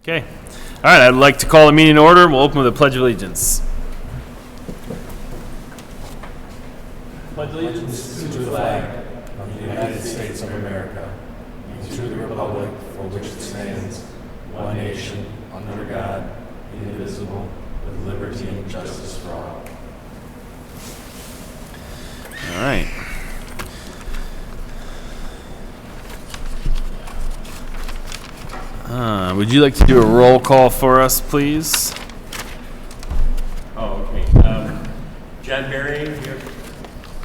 Okay. All right, I'd like to call the meeting to order. We'll open with a Pledge of Allegiance. Pledge allegiance to the flag of the United States of America and to the republic for which it stands, one nation, under God, indivisible, with liberty and justice for all. All right. Would you like to do a roll call for us, please? Oh, okay. John Berry here.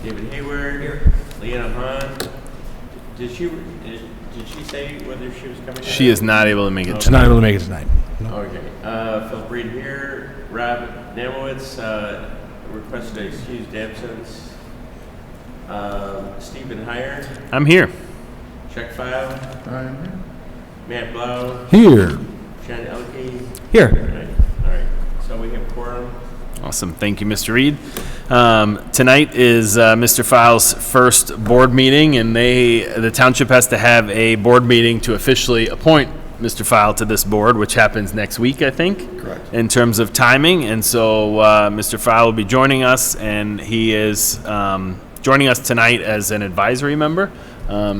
David Hayward here. Leanna Hahn. Did she say whether she was coming? She is not able to make it. She's not able to make it tonight. No. Okay. Phil Breed here. Rob Namowitz requested to excuse absence. Stephen Heyer. I'm here. Check file. I'm here. Matt Blau. Here. John Elke. Here. All right. So we have quorum. Awesome. Thank you, Mr. Reed. Tonight is Mr. File's first board meeting, and the township has to have a board meeting to officially appoint Mr. File to this board, which happens next week, I think. Correct. In terms of timing, and so Mr. File will be joining us, and he is joining us tonight as an advisory member.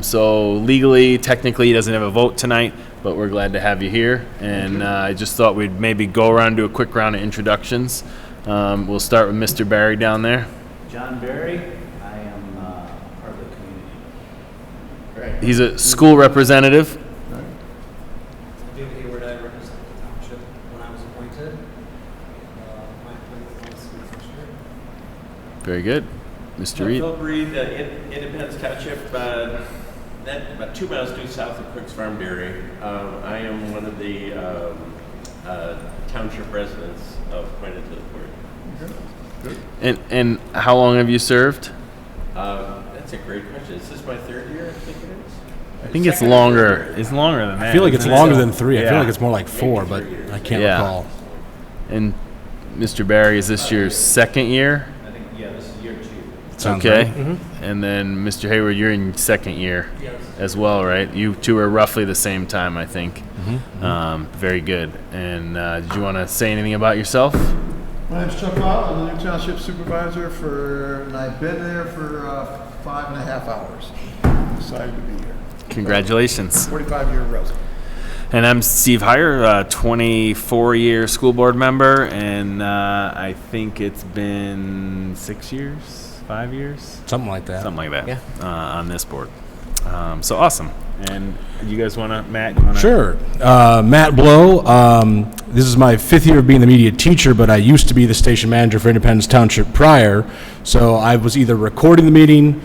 So legally, technically, he doesn't have a vote tonight, but we're glad to have you here. And I just thought we'd maybe go around and do a quick round of introductions. We'll start with Mr. Barry down there. John Berry. I am part of the community. Right. He's a school representative. David Hayward, I represent the township when I was appointed. My appointment was in first year. Very good. Mr. Reed. Phil Breed, Independence Township, about 2 miles due south of Cook's Farm Dairy. I am one of the township residents appointed to the board. And how long have you served? That's a great question. Is this my third year? I think it is. I think it's longer. It's longer than that. I feel like it's isn't it? longer than 3. I Yeah. feel like it's more like 4, but I can't Yeah. recall. And Mr. Barry, is this your second year? I think, yeah, this is year 2. Sounds Okay. right. And then Mr. Hayward, you're in second year Yes. as well, right? You two are roughly the same time, I think. Mm-hmm. Very good. And did you want to say anything about yourself? My name's Chuck Lyle. I'm the new township supervisor and I've been there for 5.5 hours. Excited to be here. Congratulations. 45-year resident. And I'm Steve Heyer, 24-year school board member, and I think it's been 6 years, 5 years? Something like that. Something like that. Yeah. On this board. So awesome. And you guys want to, Matt? You wanna? Sure. Matt Blow. This is my 5th year of being the media teacher, but I used to be the station manager for Independence Township prior. So I was either recording the meeting,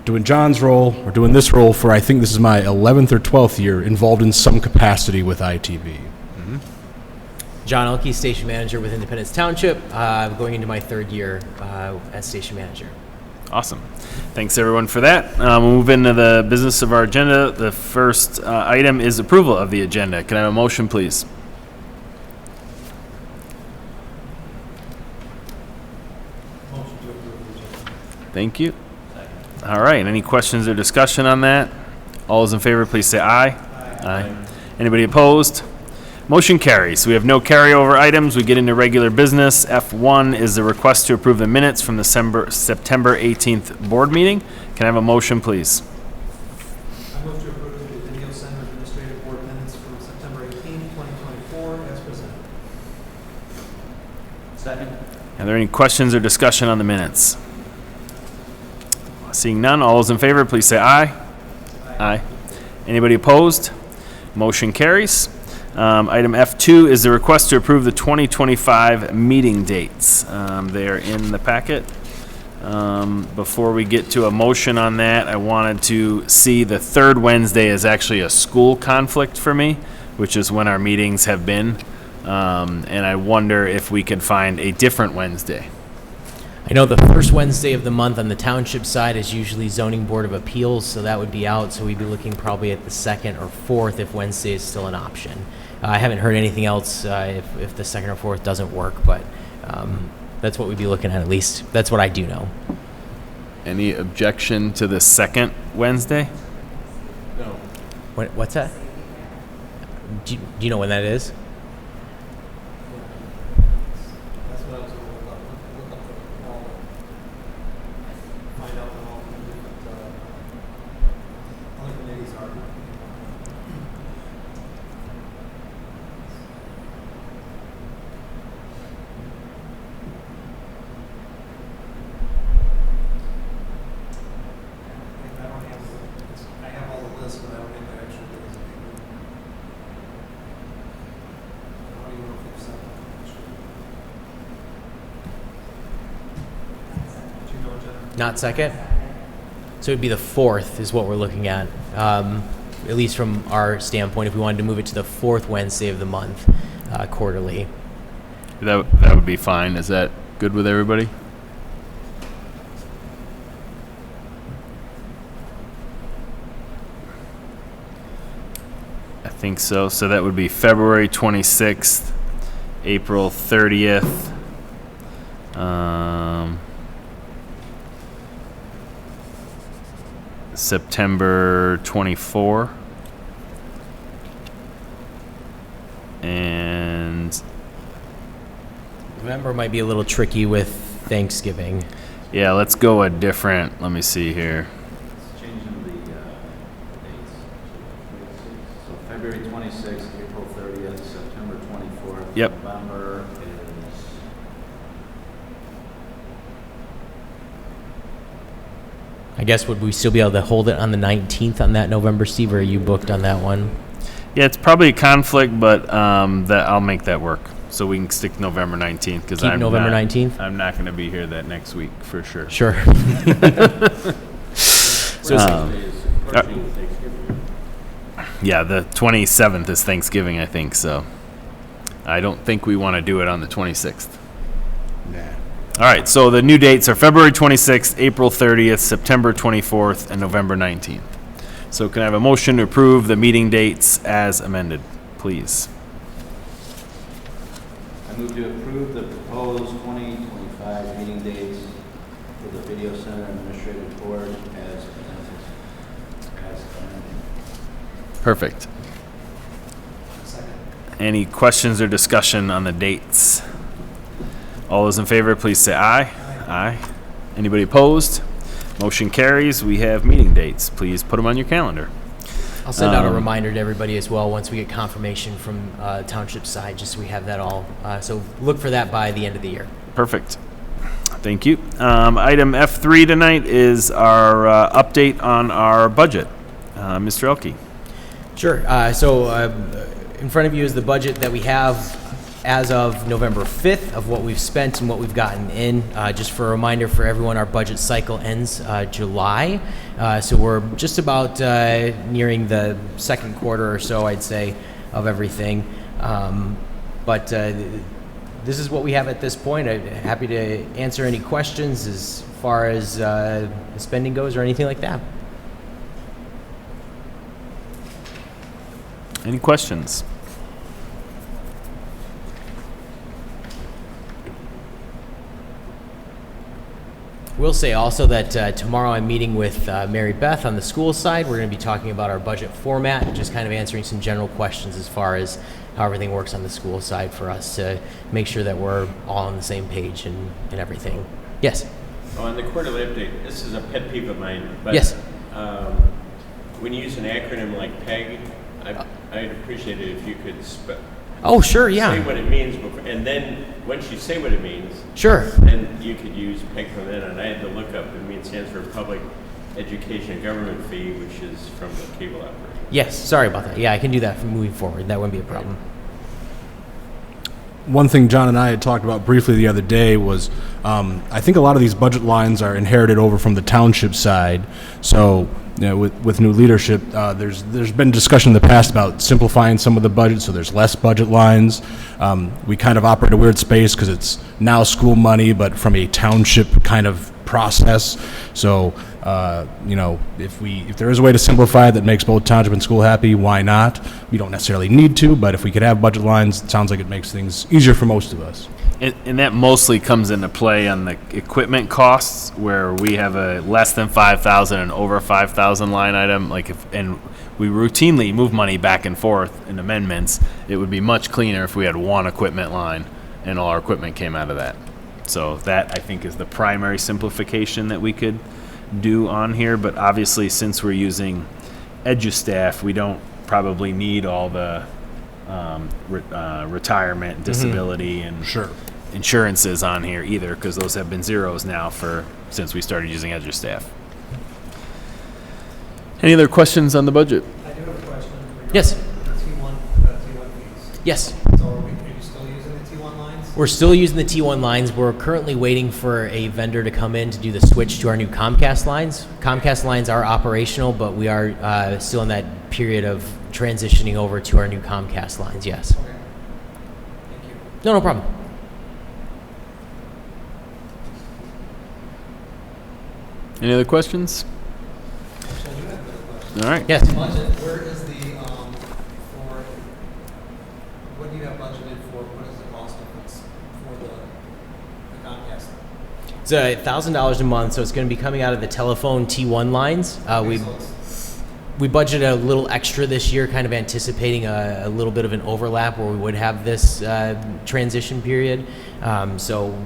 doing John's role, or doing this role for, I think this is my 11th or 12th year involved in some capacity with ITV. John Elke, station manager with Independence Township. I'm going into my 3rd year as station manager. Awesome. Thanks, everyone, for that. We'll move into the business of our agenda. The first item is approval of the agenda. Can I have a motion, please? Motion to approve the agenda. Thank you. All right. Any questions or discussion on that? All those in favor, please say aye. Aye. Anybody opposed? Motion carries. We have no carryover items. We get into regular business. F1 is the request to approve the minutes from the September 18th board meeting. Can I have a motion, please? I move to approve the Video Center Administrative Board minutes from September 18, 2024, as presented. Second. Are there any questions or discussion on the minutes? Seeing none, all those in favor, please say aye. Aye. Anybody opposed? Motion carries. Item F2 is the request to approve the 2025 meeting dates. They are in the packet. Before we get to a motion on that, I wanted to see the 3rd Wednesday is actually a school conflict for me, which is when our meetings have been. And I wonder if we could find a different Wednesday. I know the first Wednesday of the month on the township side is usually zoning board of appeals, so that would be out. So we'd be looking probably at the 2nd or 4th if Wednesday is still an option. I haven't heard anything else if the 2nd or 4th doesn't work, but that's what we'd be looking at least. That's what I do know. Any objection to the 2nd Wednesday? No. What's that? Do you know when that is? Not second? So it'd be the 4th is what we're looking at, at least from our standpoint, if we wanted to move it to the 4th Wednesday of the month, quarterly. That would be fine. Is that good with everybody? I think so. So that would be February 26th, April 30th, September 24, and November might be a little tricky with Thanksgiving. yeah, let's go a different. Let me see here. It's changing the dates. So February 26th, April 30th, September 24th. Yep. November is, I guess would we still be able to hold it on the 19th on that November, Steve, or are you booked on that one? Yeah, it's probably a conflict, but that I'll make that work. So we can stick November 19th because Keep November 19th? I'm not going to be here that next week for sure. Sure. Thursday is approaching Thanksgiving. Yeah, the 27th is Thanksgiving, I think. So I don't think we want to do it on the 26th. Nah. All right, so the new dates are February 26th, April 30th, September 24th, and November 19th. So can I have a motion to approve the meeting dates as amended, please? I move to approve the proposed 2025 meeting dates for the Video Center Administrative Board as presented. As amended. Perfect. Second. Any questions or discussion on the dates? All those in favor, please say aye. Aye. Anybody opposed? Motion carries. We have meeting dates. Please put them on your calendar. I'll send out a reminder to everybody as well once we get confirmation from township side, just so we have that all. So look for that by the end of the year. Perfect. Thank you. Item F3 tonight is our update on our budget. Mr. Elke. Sure. So in front of you is the budget that we have as of November 5th of what we've spent and what we've gotten in. Just for a reminder for everyone, our budget cycle ends July. So we're just about nearing the second quarter or so, I'd say, of everything. But this is what we have at this point. I'm happy to answer any questions as far as the spending goes or anything like that. Any questions? Will say also that tomorrow I'm meeting with Mary Beth on the school side. We're going to be talking about our budget format and just kind of answering some general questions as far as how everything works on the school side for us to make sure that we're all on the same page and everything. Yes? Oh, on the quarterly update, this is a pet peeve of mine, but Yes. When you use an acronym like PEG, I'd appreciate it if you could Oh, sure, say yeah. what it means, before, and then once you say what it means, Sure. then you could use PEG from then on. I had to look up, it stands for Public Education Government Fee, which is from the cable operator. Yes, sorry about that. Yeah, I can do that from moving forward. That wouldn't be a problem. One thing John and I had talked about briefly the other day was I think a lot of these budget lines are inherited over from the township side. So, you know, with new leadership, there's been discussion in the past about simplifying some of the budget, so there's less budget lines. We kind of operate a weird space because it's now school money, but from a township kind of process. So, you know, if there is a way to simplify it that makes both township and school happy, why not? We don't necessarily need to, but if we could have budget lines, it sounds like it makes things easier for most of us. And that mostly comes into play on the equipment costs, where we have a less than 5,000 and over 5,000 line item. And we routinely move money back and forth in amendments. It would be much cleaner if we had one equipment line and all our equipment came out of that. So that, I think, is the primary simplification that we could do on here. But obviously, since we're using EduStaff, we don't probably need all the retirement, disability, and Sure. insurances on here either, because those have been zeros now since we started using EduStaff. Any other questions on the budget? I do have a question. Yes. The T1 fees. Yes. So are you still using the T1 lines? lines? We're still using the T1 lines. We're currently waiting for a vendor to come in to do the switch to our new Comcast lines. Comcast lines are operational, but we are still in that period of transitioning over to our new Comcast lines, yes. Okay. Thank you. No problem. Any other questions? Actually, I do have another question. All right. Yes. Budget, where is the, for, what do you have budgeted for, what is the cost difference for the Comcast? It's $1,000 a month, so it's going to be coming out of the telephone T1 lines. We budgeted a little extra this year, kind of anticipating a little bit of an overlap where we would have this transition period. So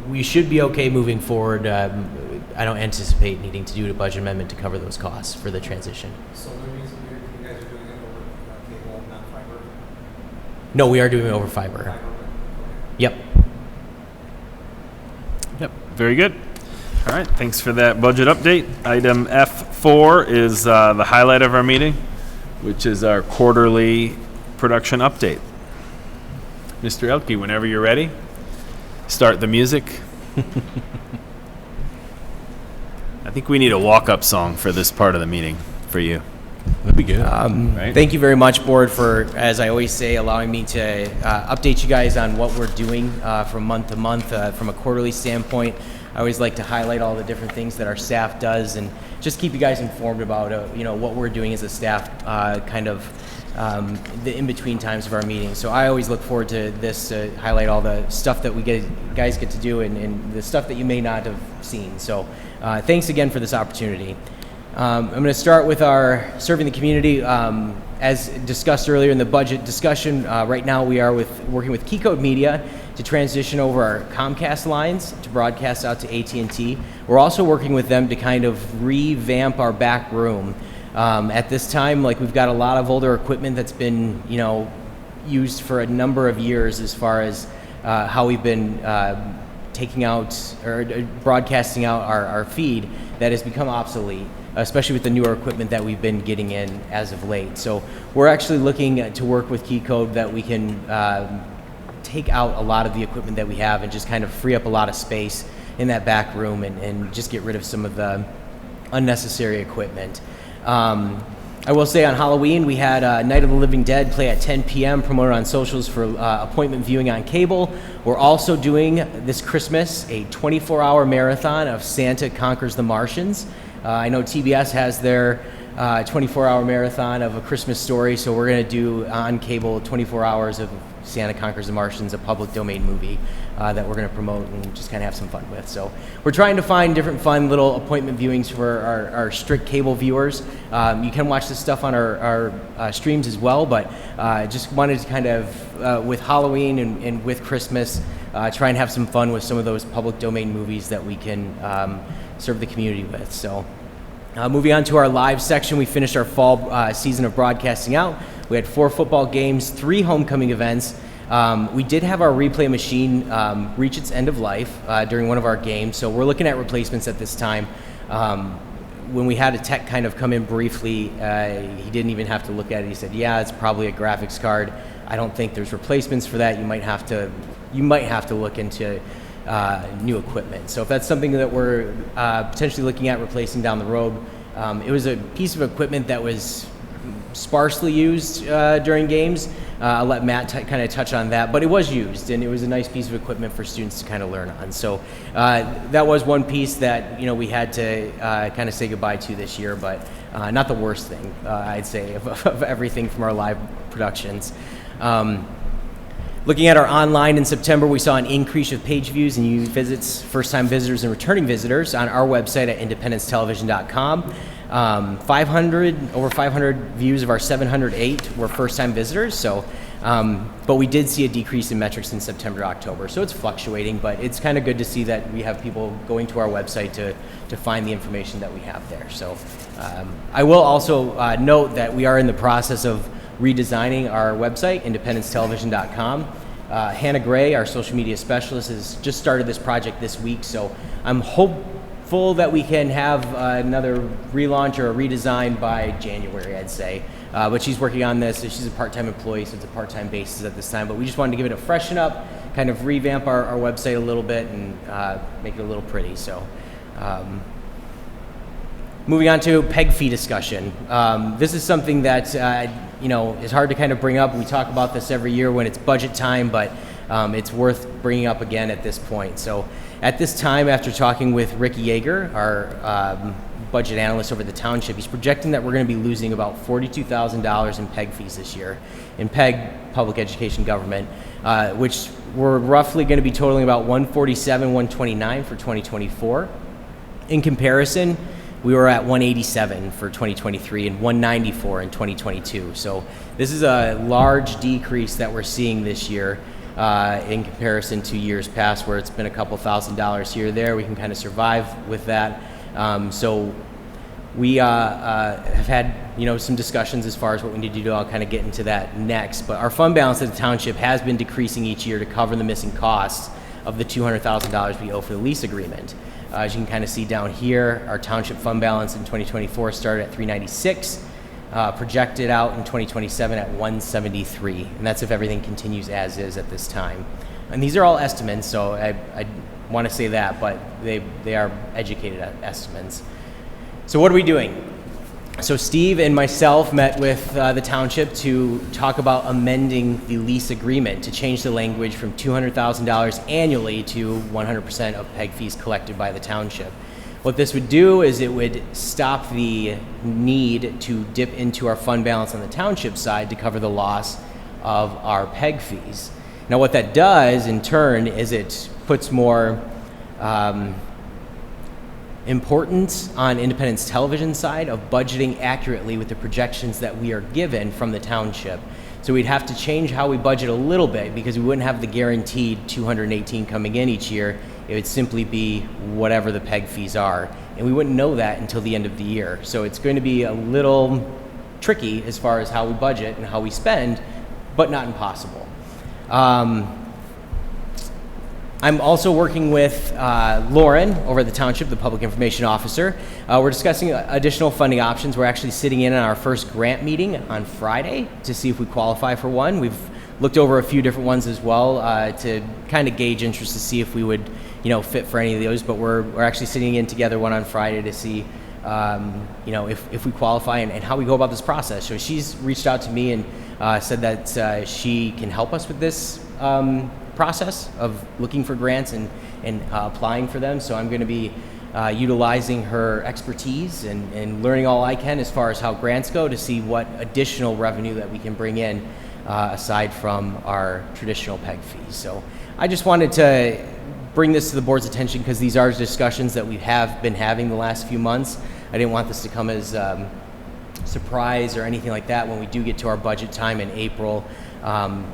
we should be okay moving forward. I don't anticipate needing to do a budget amendment to cover those costs for the transition. So the reason you guys are doing it over cable, not fiber? No, we are doing it over fiber. Fiber, okay. Yep. Yep, very good. All right, thanks for that budget update. Item F4 is the highlight of our meeting, which is our quarterly production update. Mr. Elke, whenever you're ready, start the music. I think we need a walk-up song for this part of the meeting for you. That'd be good. Right. Thank you very much, Board, for, as I always say, allowing me to update you guys on what we're doing from month to month from a quarterly standpoint. I always like to highlight all the different things that our staff does and just keep you guys informed about what we're doing as a staff, kind of the in-between times of our meetings. So I always look forward to this to highlight all the stuff that we guys get to do and the stuff that you may not have seen. So thanks again for this opportunity. I'm going to start with our serving the community. As discussed earlier in the budget discussion, right now we are working with Keycode Media to transition over our Comcast lines to broadcast out to AT&T. We're also working with them to kind of revamp our back room. At this time, we've got a lot of older equipment that's been, used for a number of years as far as how we've been taking out or broadcasting out our feed that has become obsolete, especially with the newer equipment that we've been getting in as of late. So we're actually looking to work with Keycode that we can take out a lot of the equipment that we have and just kind of free up a lot of space in that back room and just get rid of some of the unnecessary equipment. I will say on Halloween we had Night of the Living Dead play at 10 p.m. promoted on socials for appointment viewing on cable. We're also doing this Christmas a 24-hour marathon of Santa Conquers the Martians. I know TBS has their 24-hour marathon of A Christmas Story, so we're going to do on cable 24 hours of Santa Conquers the Martians, a public domain movie that we're going to promote and just kind of have some fun with. So we're trying to find different fun little appointment viewings for our strict cable viewers. You can watch this stuff on our streams as well, but just wanted to kind of, with Halloween and with Christmas, try and have some fun with some of those public domain movies that we can serve the community with. So moving on to our live section, we finished our fall season of broadcasting out. We had 4 football games, 3 homecoming events. We did have our replay machine reach its end of life during one of our games, so we're looking at replacements at this time. When we had a tech kind of come in briefly, he didn't even have to look at it. He said, yeah, it's probably a graphics card. I don't think there's replacements for that. You might have to look into new equipment. So if that's something that we're potentially looking at replacing down the road, it was a piece of equipment that was sparsely used during games. I'll let Matt kind of touch on that, but it was used and it was a nice piece of equipment for students to kind of learn on. So that was one piece that we had to kind of say goodbye to this year, but not the worst thing, I'd say, of everything from our live productions. Looking at our online in September, we saw an increase of page views and unique visits, first-time visitors and returning visitors on our website at independencetelevision.com. Over 500 views of our 708 were first-time visitors. So, but we did see a decrease in metrics in September to October. So it's fluctuating, but it's kind of good to see that we have people going to our website to find the information that we have there. So I will also note that we are in the process of redesigning our website, independencetelevision.com. Hannah Gray, our social media specialist, has just started this project this week, so I'm full that we can have another relaunch or a redesign by January, I'd say. But she's working on this. She's a part-time employee, so it's a part-time basis at this time. But we just wanted to give it a freshen up, kind of revamp our website a little bit and make it a little pretty. So moving on to PEG fee discussion. This is something that, is hard to kind of bring up. We talk about this every year when it's budget time, but it's worth bringing up again at this point. So at this time, after talking with Rick Yeager, our budget analyst over the township, he's projecting that we're going to be losing about $42,000 in PEG fees this year, in PEG, public education government, which we're roughly going to be totaling about $147, $129 for 2024. In comparison, we were at $187 for 2023 and $194 in 2022. So this is a large decrease that we're seeing this year in comparison to years past, where it's been a couple $1,000s here or there. We can kind of survive with that. So we have had some discussions as far as what we need to do. I'll kind of get into that next. But our fund balance at the township has been decreasing each year to cover the missing costs of the $200,000 we owe for the lease agreement. As you can kind of see down here, our township fund balance in 2024 started at $396, projected out in 2027 at $173, and that's if everything continues as is at this time. And these are all estimates, so I want to say that, but they are educated estimates. So what are we doing? So Steve and myself met with the township to talk about amending the lease agreement to change the language from $200,000 annually to 100% of PEG fees collected by the township. What this would do is it would stop the need to dip into our fund balance on the township side to cover the loss of our PEG fees. Now what that does in turn is it puts more importance on Independence Television side of budgeting accurately with the projections that we are given from the township. So we'd have to change how we budget a little bit because we wouldn't have the guaranteed 218 coming in each year. It would simply be whatever the PEG fees are. And we wouldn't know that until the end of the year. So it's going to be a little tricky as far as how we budget and how we spend, but not impossible. I'm also working with Lauren over at the township, the public information officer. We're discussing additional funding options. We're actually sitting in on our first grant meeting on Friday to see if we qualify for one. We've looked over a few different ones as well to kind of gauge interest to see if we would, fit for any of those. But we're actually sitting in together one on Friday to see, if we qualify and how we go about this process. So she's reached out to me and said that she can help us with this process of looking for grants and applying for them. So I'm going to be utilizing her expertise and learning all I can as far as how grants go to see what additional revenue that we can bring in aside from our traditional PEG fees. So I just wanted to bring this to the board's attention because these are discussions that we have been having the last few months. I didn't want this to come as surprise or anything like that when we do get to our budget time in April.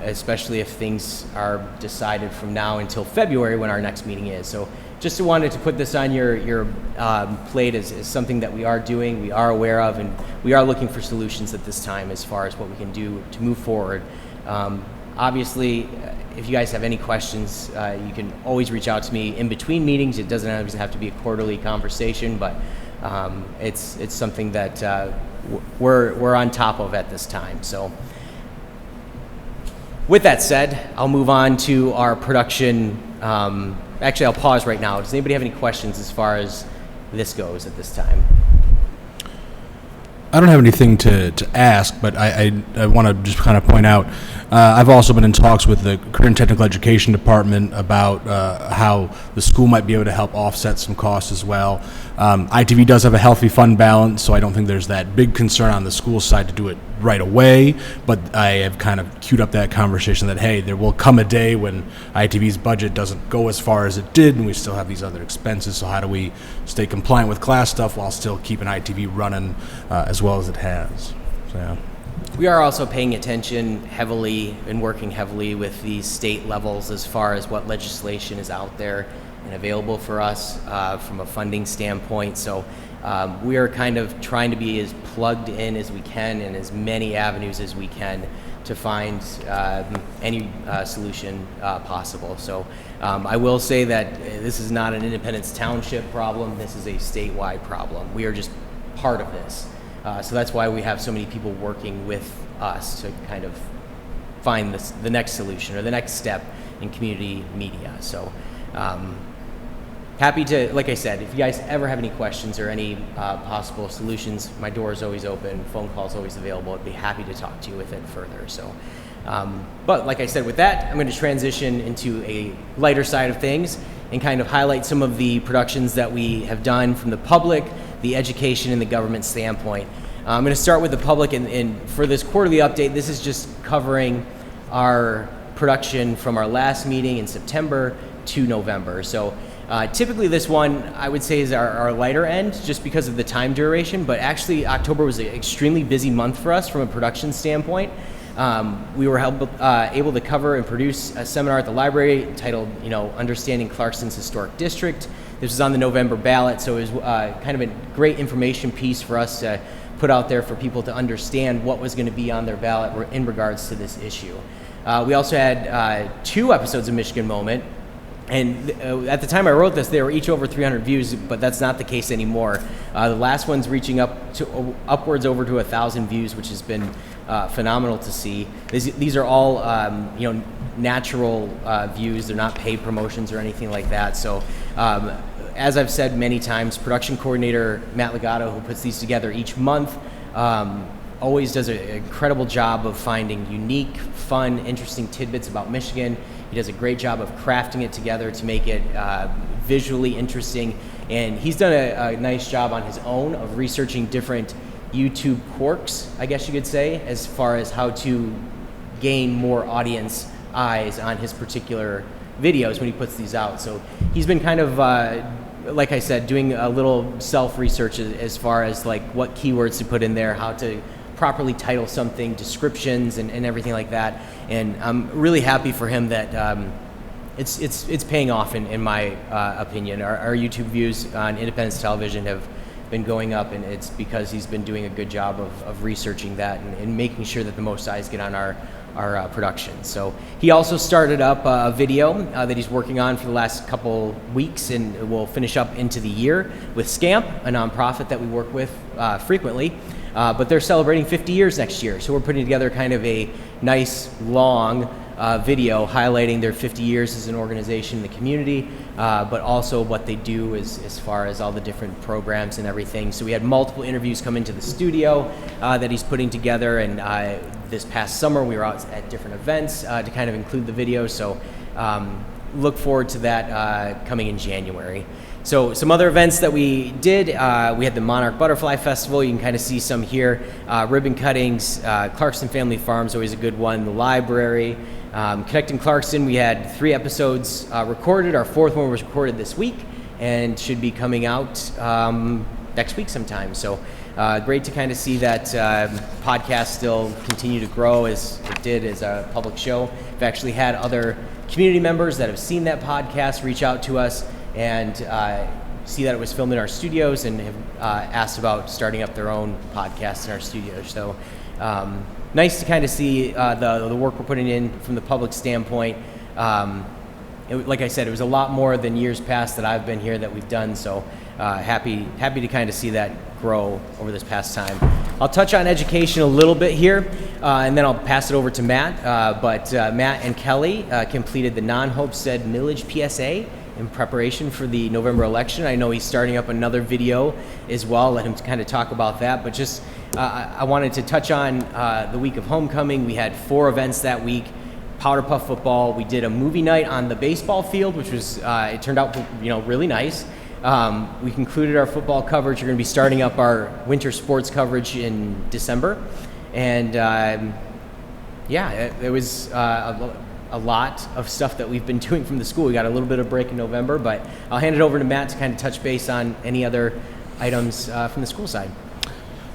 Especially if things are decided from now until February when our next meeting is. So just wanted to put this on your plate as something that we are doing, we are aware of, and we are looking for solutions at this time as far as what we can do to move forward. Obviously, if you guys have any questions, you can always reach out to me in between meetings. It doesn't always have to be a quarterly conversation, but it's something that we're on top of at this time. So. With that said, I'll move on to our production. Actually, I'll pause right now. Does anybody have any questions as far as this goes at this time? I don't have anything to ask, but I want to just kind of point out, I've also been in talks with the Career and Technical Education Department about how the school might be able to help offset some costs as well. ITV does have a healthy fund balance, so I don't think there's that big concern on the school side to do it right away, but I have kind of queued up that conversation that, hey, there will come a day when ITV's budget doesn't go as far as it did, and we still have these other expenses, so how do we stay compliant with class stuff while still keeping ITV running as well as it has? So, yeah. We are also paying attention heavily and working heavily with the state levels as far as what legislation is out there and available for us from a funding standpoint. So we are kind of trying to be as plugged in as we can and as many avenues as we can to find any solution possible. So I will say that this is not an Independence Township problem. This is a statewide problem. We are just part of this. So that's why we have so many people working with us to kind of find the next solution or the next step in community media. So happy to, like I said, if you guys ever have any questions or any possible solutions, my door is always open, phone call's always available. I'd be happy to talk to you with it further. So, but like I said, with that, I'm going to transition into a lighter side of things and kind of highlight some of the productions that we have done from the public, the education, and the government standpoint. I'm going to start with the public, and for this quarterly update, this is just covering our production from our last meeting in September to November. So typically this one, I would say, is our lighter end just because of the time duration, but actually October was an extremely busy month for us from a production standpoint. We were able to cover and produce a seminar at the library titled, Understanding Clarkston's Historic District. This was on the November ballot, so it was kind of a great information piece for us to put out there for people to understand what was going to be on their ballot in regards to this issue. We also had 2 episodes of Michigan Moment, and at the time I wrote this, they were each over 300 views, but that's not the case anymore. The last one's reaching upwards over to 1,000 views, which has been phenomenal to see. These are all natural views. They're not paid promotions or anything like that. So as I've said many times, production coordinator Matt Legato, who puts these together each month, always does an incredible job of finding unique, fun, interesting tidbits about Michigan. He does a great job of crafting it together to make it visually interesting. And he's done a nice job on his own of researching different YouTube quirks, I guess you could say, as far as how to gain more audience eyes on his particular videos when he puts these out. So he's been kind of, like I said, doing a little self-research as far as like what keywords to put in there, how to properly title something, descriptions, and everything like that. And I'm really happy for him that it's paying off in my opinion. Our YouTube views on Independence Television have been going up, and it's because he's been doing a good job of researching that and making sure that the most eyes get on our production. So he also started up a video that he's working on for the last couple weeks, and will finish up into the year with Scamp, a nonprofit that we work with frequently. But they're celebrating 50 years next year, so we're putting together kind of a nice, long video highlighting their 50 years as an organization in the community, but also what they do as far as all the different programs and everything. So we had multiple interviews come into the studio that he's putting together, and this past summer we were out at different events to kind of include the video. So look forward to that coming in January. So some other events that we did, we had the Monarch Butterfly Festival. You can kind of see some here. Ribbon cuttings, Clarkston Family Farms, always a good one. The library, Connecting Clarkston, we had 3 episodes recorded. Our 4th one was recorded this week and should be coming out next week sometime. So great to kind of see that podcast still continue to grow as it did as a public show. We've actually had other community members that have seen that podcast reach out to us and see that it was filmed in our studios and have asked about starting up their own podcast in our studios. So nice to kind of see the work we're putting in from the public standpoint. Like I said, it was a lot more than years past that I've been here that we've done. So happy to kind of see that grow over this past time. I'll touch on education a little bit here, and then I'll pass it over to Matt. But Matt and Kelly completed the non-Homestead millage PSA in preparation for the November election. I know he's starting up another video as well. Let him kind of talk about that. But just I wanted to touch on the week of homecoming. We had 4 events that week. Powder Puff football. We did a movie night on the baseball field, which was it turned out really nice. We concluded our football coverage. We're going to be starting up our winter sports coverage in December, and it was a lot of stuff that we've been doing from the school. We got a little bit of break in November, but I'll hand it over to Matt to kind of touch base on any other items from the school side.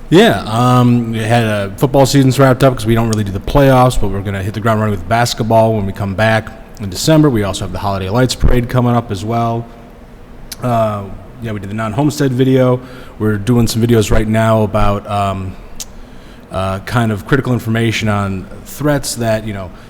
Yeah, we had football season's wrapped up because we don't really do the playoffs, but we're going to hit the ground running with basketball when we come back in December. We also have the Holiday Lights Parade coming up as well. We did the non-Homestead video. We're doing some videos right now about kind of critical information on threats that,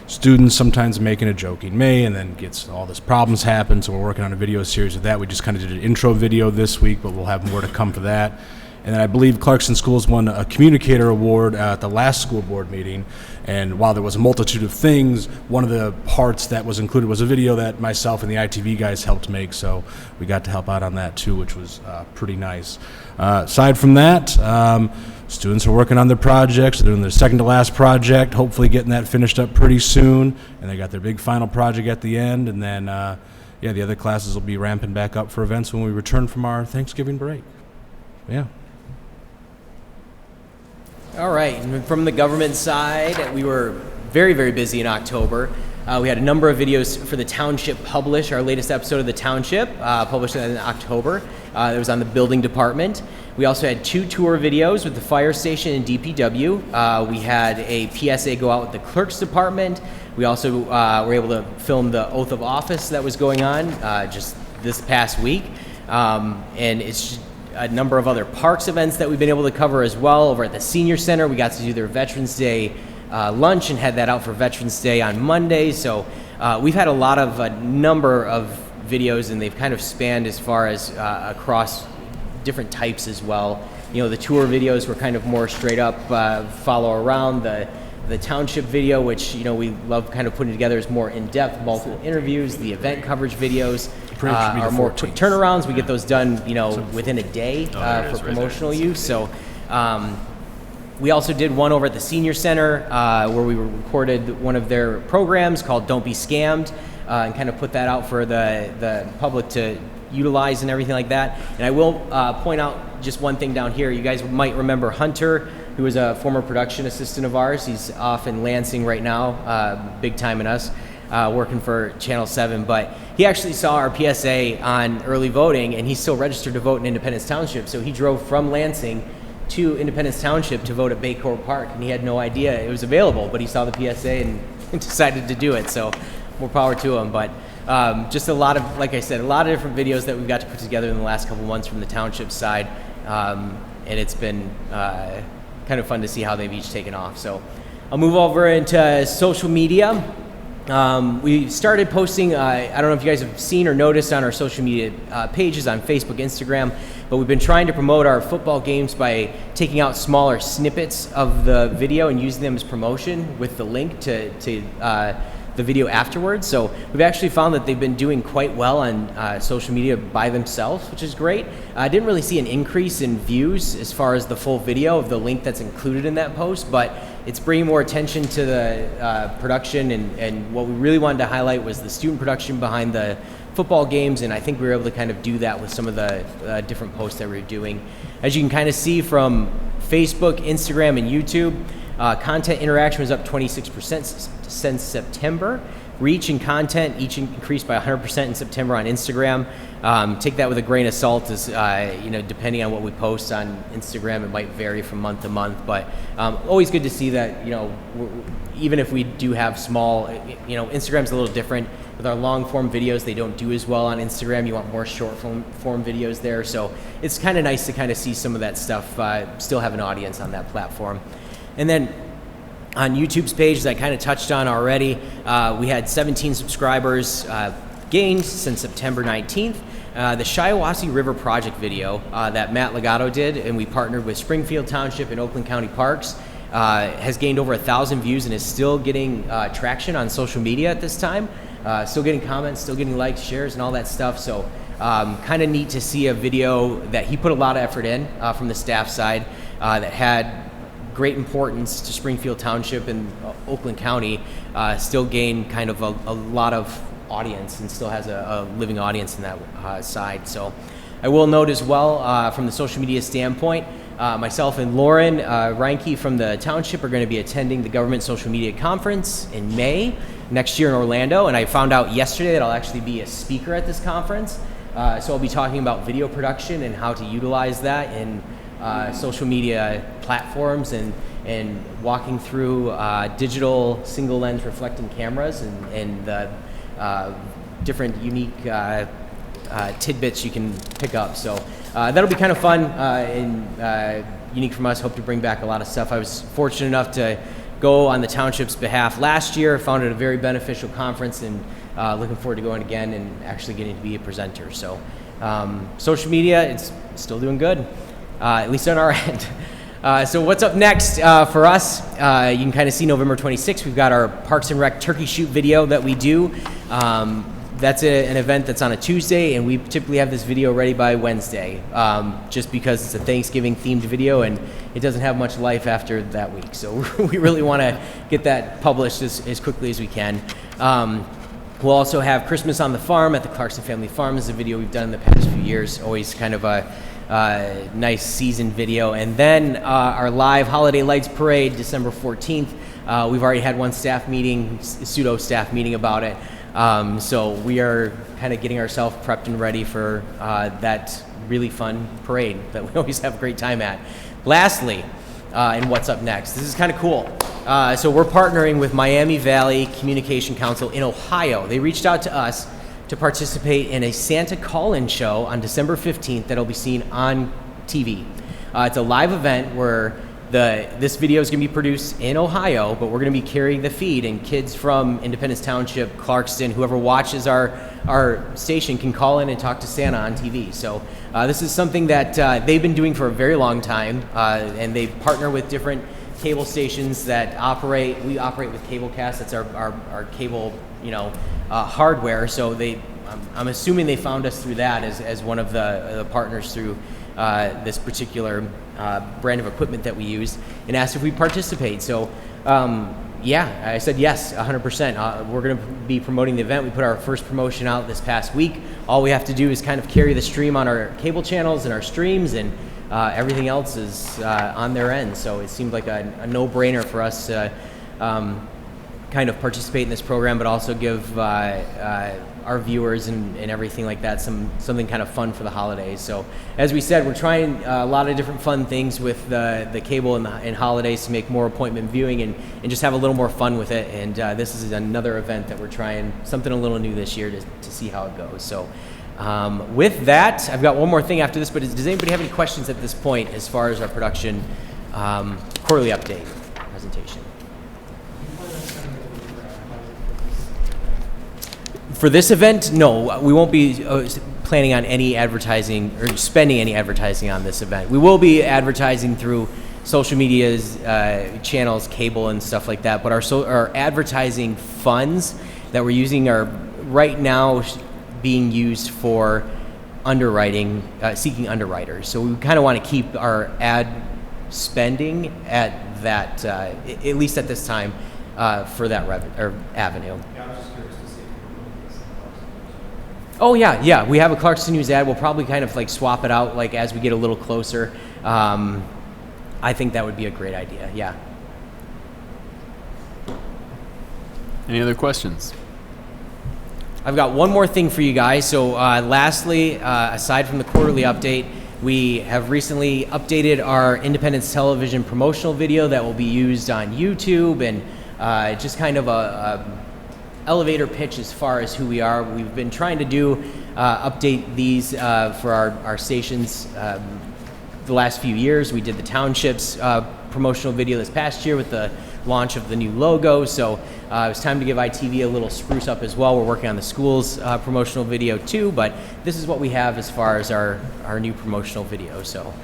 students sometimes make in a joking May, and then gets all this problems happen. So we're working on a video series of that. We just kind of did an intro video this week, but we'll have more to come for that. And then I believe Clarkston Schools won a communicator award at the last school board meeting. And while there was a multitude of things, one of the parts that was included was a video that myself and the ITV guys helped make. So we got to help out on that too, which was pretty nice. Aside from that, students are working on their projects. They're doing their second to last project, hopefully getting that finished up pretty soon. And they got their big final project at the end. And then, the other classes will be ramping back up for events when we return from our Thanksgiving break. Yeah. All right, and from the government side, we were very, very busy in October. We had a number of videos for the Township published, our latest episode of the Township, published in October. It was on the building department. We also had 2 tour videos with the fire station and DPW. We had a PSA go out with the clerk's department. We also were able to film the oath of office that was going on just this past week. And it's just a number of other parks events that we've been able to cover as well. Over at the Senior Center, we got to do their Veterans Day lunch and had that out for Veterans Day on Monday. So we've had a number of videos, and they've kind of spanned as far as across different types as well. The tour videos were kind of more straight up follow around. The Township video, which we love kind of putting together, is more in-depth, multiple interviews. The event coverage videos are more quick turnarounds. We get those done, within a day for promotional use. So we also did one over at the Senior Center where we recorded one of their programs called Don't Be Scammed and kind of put that out for the public to utilize and everything like that. And I will point out just one thing down here. You guys might remember Hunter, who was a former production assistant of ours. He's off in Lansing right now, big time in us, working for Channel 7. But he actually saw our PSA on early voting, and he's still registered to vote in Independence Township. So he drove from Lansing to Independence Township to vote at Baycourt Park, and he had no idea it was available, but he saw the PSA and decided to do it. So more power to him. But just a lot of, like I said, a lot of different videos that we've got to put together in the last couple months from the Township side. And it's been kind of fun to see how they've each taken off. So I'll move over into social media. We started posting, I don't know if you guys have seen or noticed on our social media pages on Facebook, Instagram, but we've been trying to promote our football games by taking out smaller snippets of the video and using them as promotion with the link to the video afterwards. So we've actually found that they've been doing quite well on social media by themselves, which is great. I didn't really see an increase in views as far as the full video of the link that's included in that post, but it's bringing more attention to the production, and what we really wanted to highlight was the student production behind the football games, and I think we were able to kind of do that with some of the different posts that we were doing. As you can kind of see from Facebook, Instagram, and YouTube, content interaction was up 26% since September. Reach and content each increased by 100% in September on Instagram. Take that with a grain of salt, as depending on what we post on Instagram, it might vary from month to month. But always good to see that even if we do have small, Instagram's a little different with our long form videos. They don't do as well on Instagram. You want more short form videos there. So it's kind of nice to kind of see some of that stuff still have an audience on that platform. And then on YouTube's page, as I kind of touched on already, we had 17 subscribers gained since September 19th. The Shiawassee River Project video that Matt Legato did, and we partnered with Springfield Township and Oakland County Parks, has gained over 1,000 views and is still getting traction on social media at this time. Still getting comments, still getting likes, shares, and all that stuff. So kind of neat to see a video that he put a lot of effort in from the staff side that had great importance to Springfield Township and Oakland County, still gain kind of a lot of audience and still has a living audience in that side. So I will note as well from the social media standpoint, myself and Lauren Reinke from the Township are going to be attending the Government Social Media Conference in May next year in Orlando, and I found out yesterday that I'll actually be a speaker at this conference. So I'll be talking about video production and how to utilize that in social media platforms and walking through digital single lens reflecting cameras and the different unique tidbits you can pick up. So that'll be kind of fun in unique from us. Hope to bring back a lot of stuff. I was fortunate enough to go on the township's behalf last year. Found it a very beneficial conference, and looking forward to going again and actually getting to be a presenter. So social media, it's still doing good, at least on our end. So what's up next for us? You can kind of see November 26th. We've got our Parks and Rec turkey shoot video that we do. That's an event that's on a Tuesday, and we typically have this video ready by Wednesday, just because it's a Thanksgiving-themed video, and it doesn't have much life after that week. So we really want to get that published as quickly as we can. We'll also have Christmas on the Farm at the Clarkston Family Farm. This is a video we've done in the past few years, always kind of a nice season video. And then our live Holiday Lights Parade, December 14th. We've already had one staff meeting, pseudo-staff meeting about it. So we are kind of getting ourselves prepped and ready for that really fun parade that we always have a great time at. Lastly, and what's up next? This is kind of cool. So we're partnering with Miami Valley Communication Council in Ohio. They reached out to us to participate in a Santa call-in show on December 15th that'll be seen on TV. It's a live event where this video is going to be produced in Ohio, but we're going to be carrying the feed, and kids from Independence Township, Clarkston, whoever watches our station can call in and talk to Santa on TV. So this is something that they've been doing for a very long time, and they partner with different cable stations that operate. We operate with Cablecast. That's our cable, hardware. So I'm assuming they found us through that as one of the partners through this particular brand of equipment that we use, and asked if we participate. So I said yes, 100%. We're going to be promoting the event. We put our first promotion out this past week. All we have to do is kind of carry the stream on our cable channels and our streams, and everything else is on their end. So it seemed like a no-brainer for us to kind of participate in this program, but also give our viewers and everything like that something kind of fun for the holidays. So as we said, we're trying a lot of different fun things with the cable and holidays to make more appointment viewing and just have a little more fun with it. And this is another event that we're trying something a little new this year to see how it goes. So with that, I've got one more thing after this, but does anybody have any questions at this point as far as our production quarterly update presentation? For this event, no, we won't be planning on any advertising or spending any advertising on this event. We will be advertising through social media's channels, cable, and stuff like that. But our advertising funds that we're using are right now being used for underwriting, seeking underwriters. So we kind of want to keep our ad spending at that, at least at this time, for that avenue. Oh yeah, we have a Clarkston News ad. We'll probably kind of like swap it out like as we get a little closer. I think that would be a great idea. Yeah. Any other questions? I've got one more thing for you guys. So lastly, aside from the quarterly update, we have recently updated our Independence Television promotional video that will be used on YouTube, and just kind of a elevator pitch as far as who we are. We've been trying to do update these for our stations the last few years. We did the Township's promotional video this past year with the launch of the new logo, so it was time to give ITV a little spruce up as well. We're working on the school's promotional video too, but this is what we have as far as our new promotional video. So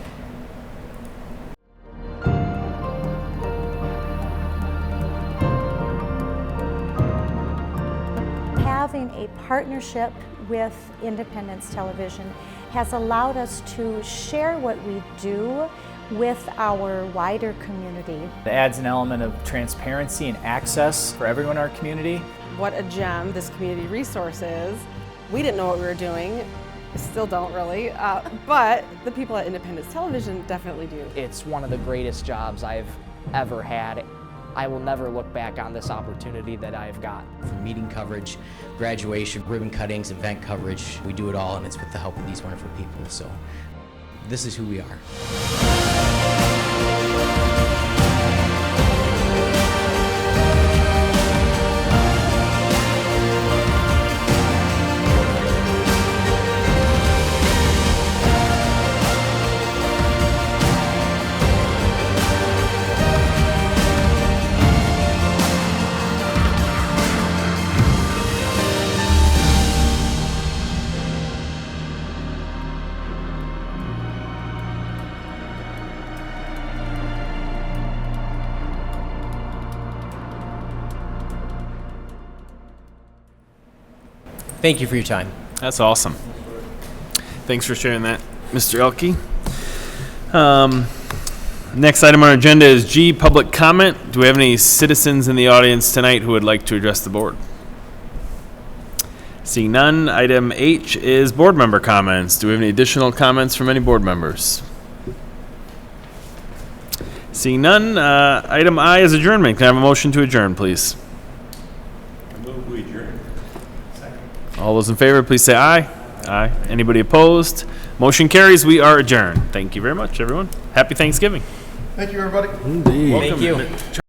having a partnership with Independence Television has allowed us to share what we do with our wider community. It adds an element of transparency and access for everyone in our community. What a gem this community resource is. We didn't know what we were doing, still don't really, but the people at Independence Television definitely do. It's one of the greatest jobs I've ever had. I will never look back on this opportunity that I've got. from meeting coverage, graduation, ribbon cuttings, event coverage, we do it all, and it's with the help of these wonderful people. So this is who we are. Thank you for your time. That's awesome. Thanks for sharing that, Mr. Elke. Next item on our agenda is G, public comment. Do we have any citizens in the audience tonight who would like to address the board? Seeing none, item H is board member comments. Do we have any additional comments from any board members? Seeing none, item I is adjournment. Can I have a motion to adjourn, please? I move we adjourn. All those in favor, please say aye. Aye. Anybody opposed? Motion carries. We are adjourned. Thank you very much, everyone. Happy Thanksgiving. Thank you, everybody. Indeed. Welcome. Thank you.